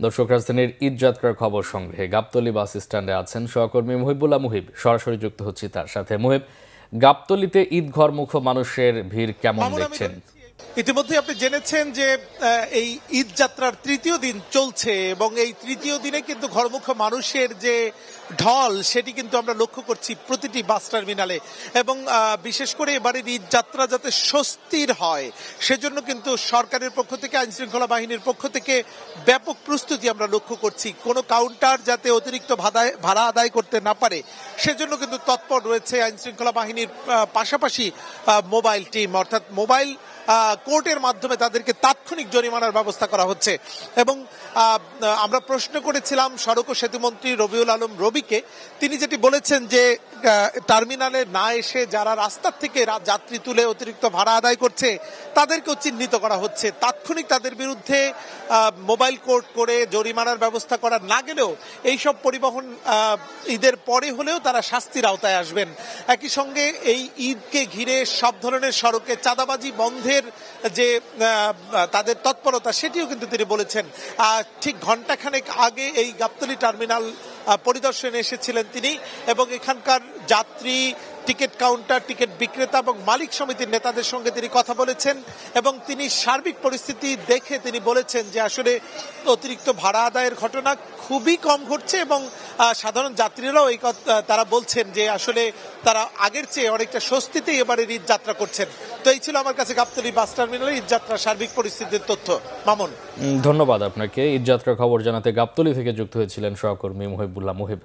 দর্শক, রাজধানীর ঈদ যাত্রার খবর সংগ্রহে গাবতলী বাস স্ট্যান্ডে আছেন সহকর্মী মুহিবুল্লাহ মুহিব। সরাসরি যুক্ত হচ্ছি তার সাথে। মুহিব, গাবতলীতে ঈদ ঘরমুখ মানুষের ভিড় কেমন দেখছেন? ইতিমধ্যে আপনি জেনেছেন যে এই ঈদ যাত্রার তৃতীয় দিন চলছে এবং এই তৃতীয় দিনে কিন্তু ঘরমুখ মানুষের যে ঢল সেটি কিন্তু আমরা লক্ষ্য করছি প্রতিটি বাস টার্মিনালে। এবং বিশেষ করে এবারের ঈদ যাত্রা যাতে স্বস্তির হয় সেজন্য কিন্তু সরকারের পক্ষ থেকে, আইন শৃঙ্খলা বাহিনীর পক্ষ থেকে ব্যাপক প্রস্তুতি আমরা লক্ষ্য করছি। কোনো কাউন্টার যাতে অতিরিক্ত ভাড়া আদায় করতে না পারে সেজন্য কিন্তু তৎপর রয়েছে আইন শৃঙ্খলা বাহিনীর পাশাপাশি মোবাইল টিম, অর্থাৎ মোবাইল কোর্টের মাধ্যমে তাদেরকে তাৎক্ষণিক জরিমানার ব্যবস্থা করা হচ্ছে। এবং আমরা প্রশ্ন করেছিলাম সড়ক ও সেতুমন্ত্রী রবিউল আলম রবিকে, তিনি যেটি বলেছেন যে টার্মিনালে না এসে যারা রাস্তার থেকে যাত্রী তুলে অতিরিক্ত ভাড়া আদায় করছে তাদেরকেও চিহ্নিত করা হচ্ছে। তাৎক্ষণিক তাদের বিরুদ্ধে মোবাইল কোর্ট করে জরিমানার ব্যবস্থা করা না গেলেও এইসব পরিবহন ঈদের পরে হলেও তারা শাস্তির আওতায় আসবেন। একই সঙ্গে এই ঈদকে ঘিরে সব ধরনের সড়কে চাঁদাবাজি বন্ধের যে তাদের তৎপরতা সেটিও কিন্তু তিনি বলেছেন। ঠিক ঘণ্টাখানেক আগে এই গাবতলী টার্মিনাল পরিদর্শনে এসেছিলেন তিনি এবং এখানকার যাত্রী, টিকিট কাউন্টার, টিকিট বিক্রেতা এবং মালিক সমিতির নেতাদের সঙ্গে তিনি কথা বলেছেন এবং তিনি সার্বিক পরিস্থিতি দেখে তিনি বলেছেন যে আসলে অতিরিক্ত ভাড়া আদায়ের ঘটনা খুবই কম ঘটছে এবং সাধারণ যাত্রীরাও তারা বলছেন যে আসলে তারা আগের চেয়ে অনেকটা স্বস্তিতেই এবারের ঈদ যাত্রা করছেন। তো এই ছিল আমার কাছে গাবতলী বাস টার্মিনালের ঈদ যাত্রার সার্বিক পরিস্থিতির তথ্য। মামুন, ধন্যবাদ আপনাকে। ঈদ যাত্রার খবর জানাতে গাবতলী থেকে যুক্ত হয়েছিলেন সহকর্মী মুহিবুল্লাহ মুহিব।